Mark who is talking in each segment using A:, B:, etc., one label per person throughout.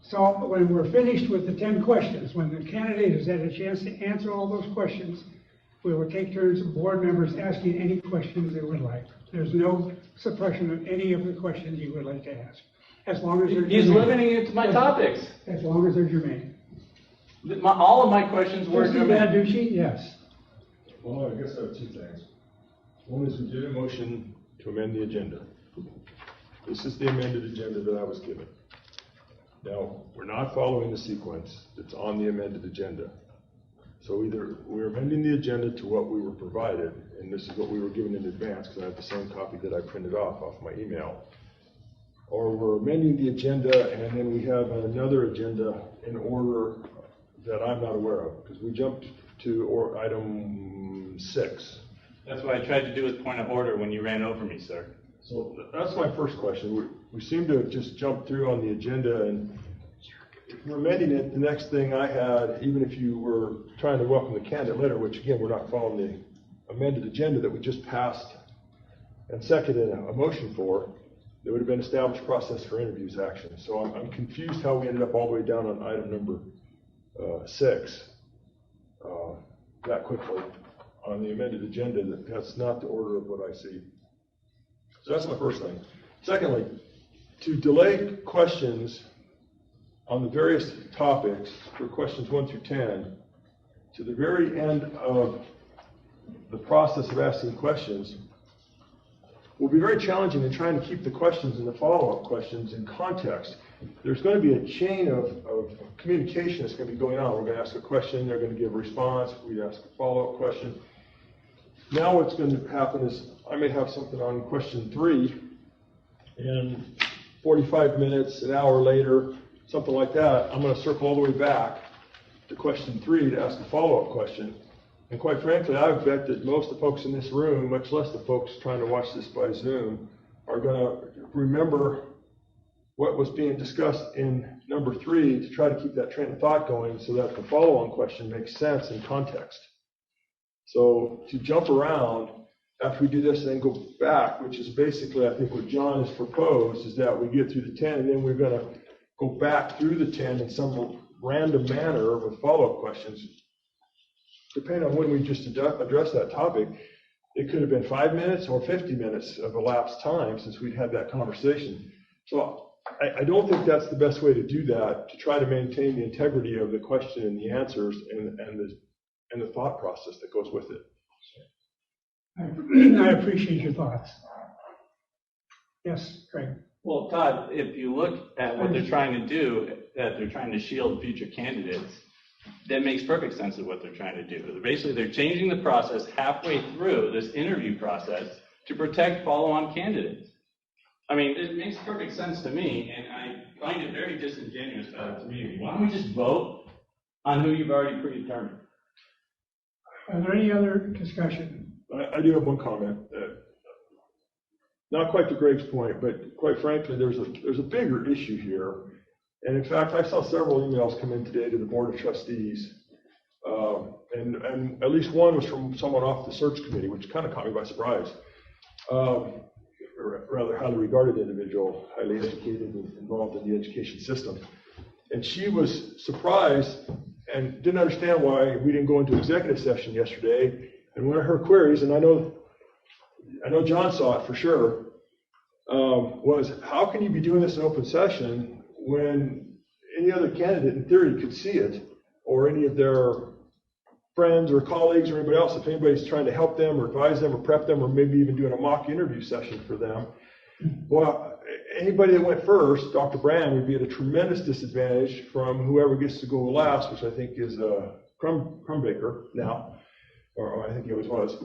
A: So when we're finished with the 10 questions, when the candidate has had a chance to answer all those questions, we will take turns of board members asking any questions they would like. There's no suppression of any of the questions you would like to ask, as long as they're
B: He's
A: germane.
B: limiting it to my topics.
A: As long as they're germane.
B: All of my questions were
A: Trustee
B: germane.
A: Banducci, yes.
C: Well, I guess I have two things. One is we did a motion to amend the agenda. This is the amended agenda that I was given. Now, we're not following the sequence that's on the amended agenda. So either we're amending the agenda to what we were provided, and this is what we were given in advance, because I have the same copy that I printed off my email, or we're amending the agenda and then we have another agenda in order that I'm not aware of, because we jumped to item 6.
B: That's what I tried to do with point of order when you ran over me, sir.
C: So that's my first question. We seem to have just jumped through on the agenda, and if we're amending it, the next thing I had, even if you were trying to welcome the candidate letter, which again, we're not following the amended agenda that we just passed and seconded a motion for, there would have been established process for interviews action. So I'm confused how we ended up all the way down on item number 6 that quickly on the amended agenda. That's not the order of what I see. So that's my first thing. Secondly, to delay questions on the various topics for questions 1 through 10 to the very end of the process of asking questions will be very challenging in trying to keep the questions and the follow-up questions in context. There's going to be a chain of communication that's going to be going on. We're going to ask a question, they're going to give a response, we ask a follow-up question. Now what's going to happen is I may have something on question 3, and 45 minutes, an hour later, something like that, I'm going to circle all the way back to question 3 to ask a follow-up question. And quite frankly, I bet that most of the folks in this room, much less the folks trying to watch this by Zoom, are going to remember what was being discussed in number 3 to try to keep that train of thought going so that the follow-on question makes sense in context. So to jump around after we do this and then go back, which is basically, I think, what John has proposed, is that we get through the 10 and then we're going to go back through the 10 in some random manner with follow-up questions. Depending on when we just address that topic, it could have been 5 minutes or 50 minutes of elapsed time since we'd had that conversation. So I don't think that's the best way to do that, to try to maintain the integrity of the question and the answers and the thought process that goes with it.
A: I appreciate your thoughts. Yes, Craig.
B: Well, Todd, if you look at what they're trying to do, that they're trying to shield future candidates, that makes perfect sense of what they're trying to do. Basically, they're changing the process halfway through this interview process to protect follow-on candidates. I mean, it makes perfect sense to me, and I find it very disingenuous by the community. Why don't we just vote on who you've already predetermined?
A: Are there any other discussion?
C: I do have one comment. Not quite to Greg's point, but quite frankly, there's a bigger issue here. And in fact, I saw several emails come in today to the Board of Trustees, and at least one was from someone off the search committee, which kind of caught me by surprise. Rather highly regarded individual, highly educated and involved in the education system. And she was surprised and didn't understand why we didn't go into executive session yesterday. And one of her queries, and I know John saw it for sure, was how can you be doing this in open session when any other candidate in theory could see it, or any of their friends or colleagues or anybody else, if anybody's trying to help them or advise them or prep them or maybe even doing a mock interview session for them. Well, anybody that went first, Dr. Brand, would be at a tremendous disadvantage from whoever gets to go last, which I think is Crumbaker now, or I think he always was.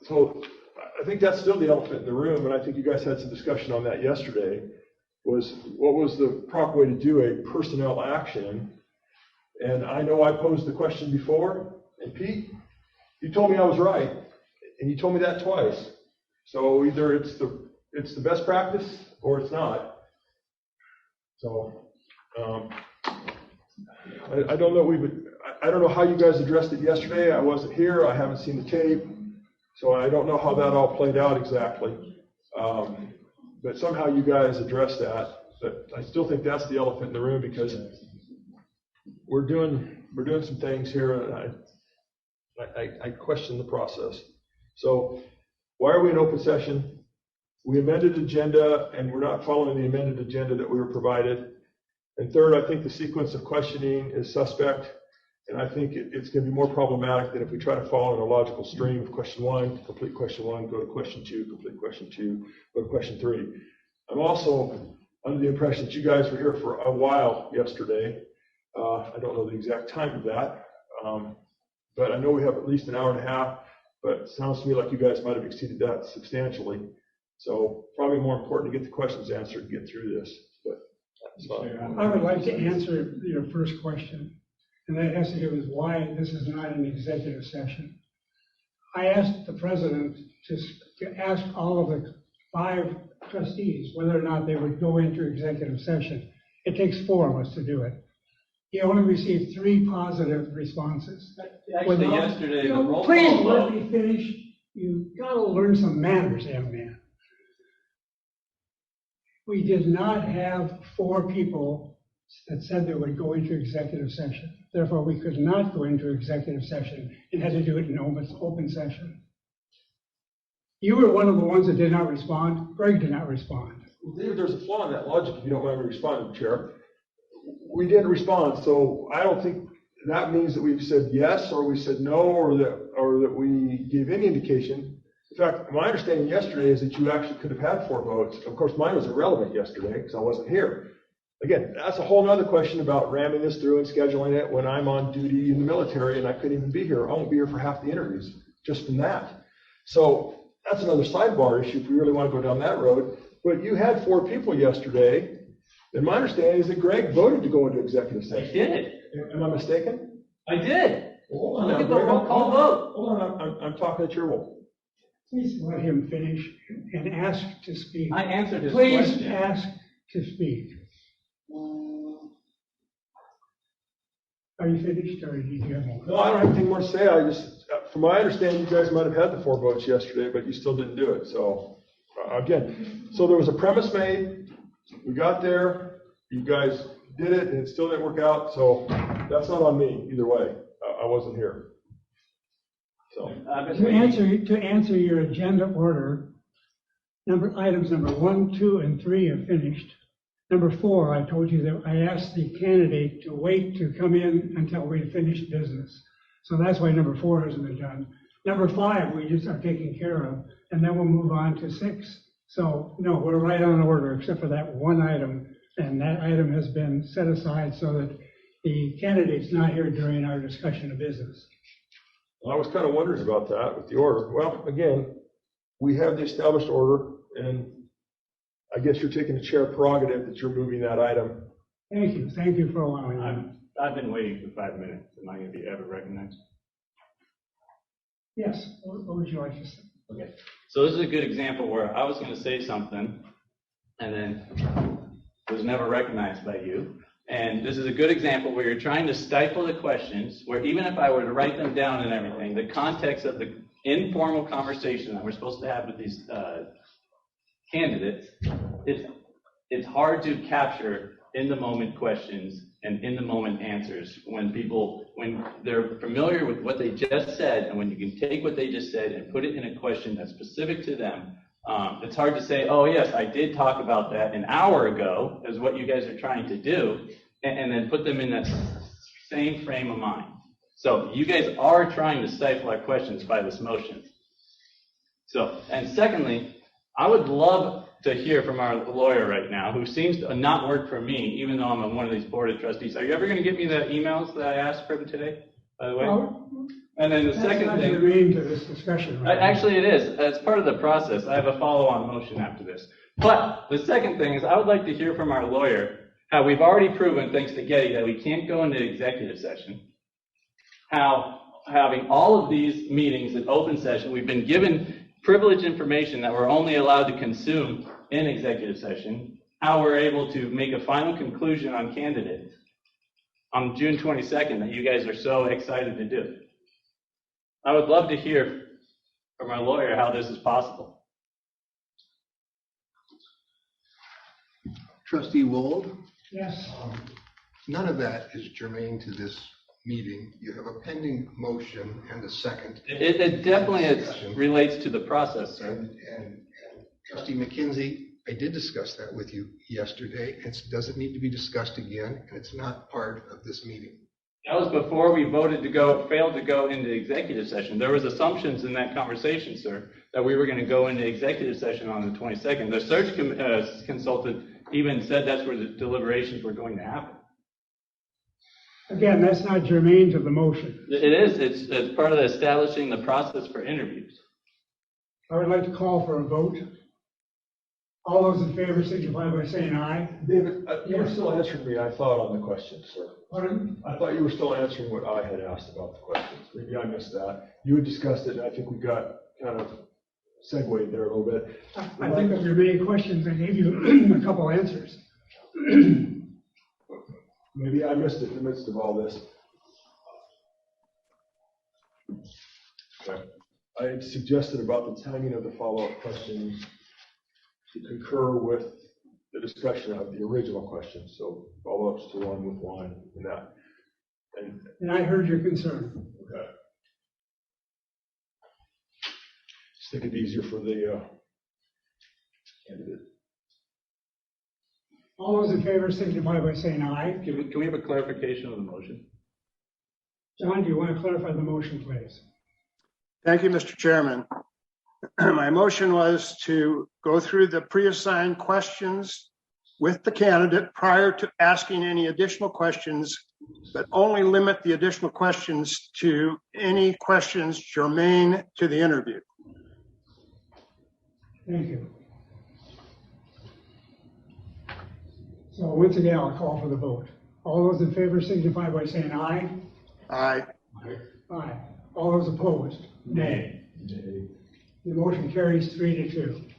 C: So I think that's still the elephant in the room, and I think you guys had some discussion on that yesterday, was what was the proper way to do a personnel action. And I know I posed the question before, and Pete, you told me I was right, and you told me that twice. So either it's the best practice or it's not. So I don't know. I don't know how you guys addressed it yesterday. I wasn't here. I haven't seen the tape, so I don't know how that all played out exactly. But somehow you guys addressed that But I still think that's the elephant in the room, because we're doing some things here, and I question the process. So why are we in open session? We amended agenda, and we're not following the amended agenda that we were provided. And third, I think the sequence of questioning is suspect, and I think it's going to be more problematic than if we try to follow in a logical stream of question one, complete question one, go to question two, complete question two, go to question three. I'm also under the impression that you guys were here for a while yesterday. I don't know the exact time of that, but I know we have at least an hour and a half, but it sounds to me like you guys might have exceeded that substantially. So probably more important to get the questions answered and get through this. But that's fine.
A: I would like to answer your first question, and that has to do with why this is not an executive session. I asked the president to ask all of the 5 trustees whether or not they would go into executive session. It takes 4 of us to do it. He only received 3 positive responses.
B: Actually, yesterday, the roll
A: please
B: call
A: let
B: vote.
A: me finish. You've got to learn some manners, young man. We did not have 4 people that said they would go into executive session. Therefore, we could not go into executive session and had to do it in open session. You were one of the ones that did not respond. Greg did not respond.
C: Well, David, there's a flaw in that logic, if you don't mind me responding, Chair. We didn't respond, so I don't think that means that we've said yes, or we said no, or that we gave any indication. In fact, my understanding yesterday is that you actually could have had 4 votes. Of course, mine was irrelevant yesterday because I wasn't here. Again, that's a whole other question about ramming this through and scheduling it when I'm on duty in the military and I couldn't even be here. I won't be here for half the interviews just from that. So that's another sidebar issue if we really want to go down that road. But you had 4 people yesterday, and my understanding is that Greg voted to go into executive
B: I
C: session.
B: did.
C: Am I mistaken?
B: I did.
C: Hold on,
B: Look at the
C: Greg.
B: roll call vote.
C: Hold on, I'm talking at your roll.
A: Please let him finish and ask to speak.
B: I answered his
A: Please
B: question.
A: ask to speak. Are you finished, or do you have more?
C: No, I don't have anything more to say. I just, from my understanding, you guys might have had the 4 votes yesterday, but you still didn't do it. So, again, so there was a premise made. We got there. You guys did it, and it still didn't work out. So that's not on me either way. I wasn't here. So
A: To answer your agenda order, items number 1, 2, and 3 are finished. Number 4, I told you that I asked the candidate to wait to come in until we finished business. So that's why number 4 hasn't been done. Number 5, we just are taking care of, and then we'll move on to 6. So no, we're right on order except for that one item, and that item has been set aside so that the candidate's not here during our discussion of business.
C: I was kind of wondering about that with the order. Well, again, we have the established order, and I guess you're taking the chair prerogative that you're moving that item.
A: Thank you. Thank you for allowing me.
B: I've been waiting for 5 minutes. Am I going to be ever recognized?
A: Yes. What would you like to say?
B: Okay. So this is a good example where I was going to say something and then was never recognized by you. And this is a good example where you're trying to stifle the questions, where even if I were to write them down and everything, the context of the informal conversation that we're supposed to have with these candidates, it's hard to capture in-the-moment questions and in-the-moment answers when they're familiar with what they just said, and when you can take what they just said and put it in a question that's specific to them. It's hard to say, oh yes, I did talk about that an hour ago, is what you guys are trying to do, and then put them in that same frame of mind. So you guys are trying to stifle our questions by this motion. So, and secondly, I would love to hear from our lawyer right now, who seems to not work for me, even though I'm on one of these board of trustees. Are you ever going to get me the emails that I asked for today, by the way? And then the second thing,
A: agreeing to this discussion. Right?
B: Actually, it is. It's part of the process. I have a follow-on motion after this. But the second thing is I would like to hear from our lawyer how we've already proven, thanks to Getty, that we can't go into executive session. How having all of these meetings in open session, we've been given privileged information that we're only allowed to consume in executive session, how we're able to make a final conclusion on candidates on June 22nd that you guys are so excited to do. I would love to hear from our lawyer how this is possible.
D: Trustee Wold,
A: Yes.
D: none of that is germane to this meeting. You have a pending motion and a second.
B: It definitely relates to the process, sir.
D: And Trustee McKenzie, I did discuss that with you yesterday. It doesn't need to be discussed again, and it's not part of this meeting.
B: That was before we failed to go into executive session. There was assumptions in that conversation, sir, that we were going to go into executive session on the 22nd. The search consultant even said that's where the deliberations were going to happen.
A: Again, that's not germane to the motion.
B: It is. It's part of establishing the process for interviews.
A: I would like to call for a vote. All those in favor signify by saying aye.
C: David, you were still answering me, I thought, on the questions, sir.
A: Pardon?
C: I thought you were still answering what I had asked about the questions. Maybe I missed that. You had discussed it, and I think we got kind of segued there a little bit.
A: I think of your many questions, I gave you a couple answers.
C: Maybe I missed it in the midst of all this. Okay. I had suggested about the timing of the follow-up questions to concur with the discussion of the original question. So follow-ups to one with one and that.
A: And I heard your concern.
C: Okay. Just think it'd be easier for the candidate.
A: All those in favor signify by saying aye.
B: Can we have a clarification of the motion?
A: John, do you want to clarify the motion, please?
E: Thank you, Mr. Chairman. My motion was to go through the pre-assigned questions with the candidate prior to asking any additional questions, but only limit the additional questions to any questions germane to the interview.
A: Thank you. So once again, I'll call for the vote. All those in favor signify by saying aye.
E: Aye.
A: Aye. All those opposed? Nay.
C: Nay.
A: The motion carries 3-2.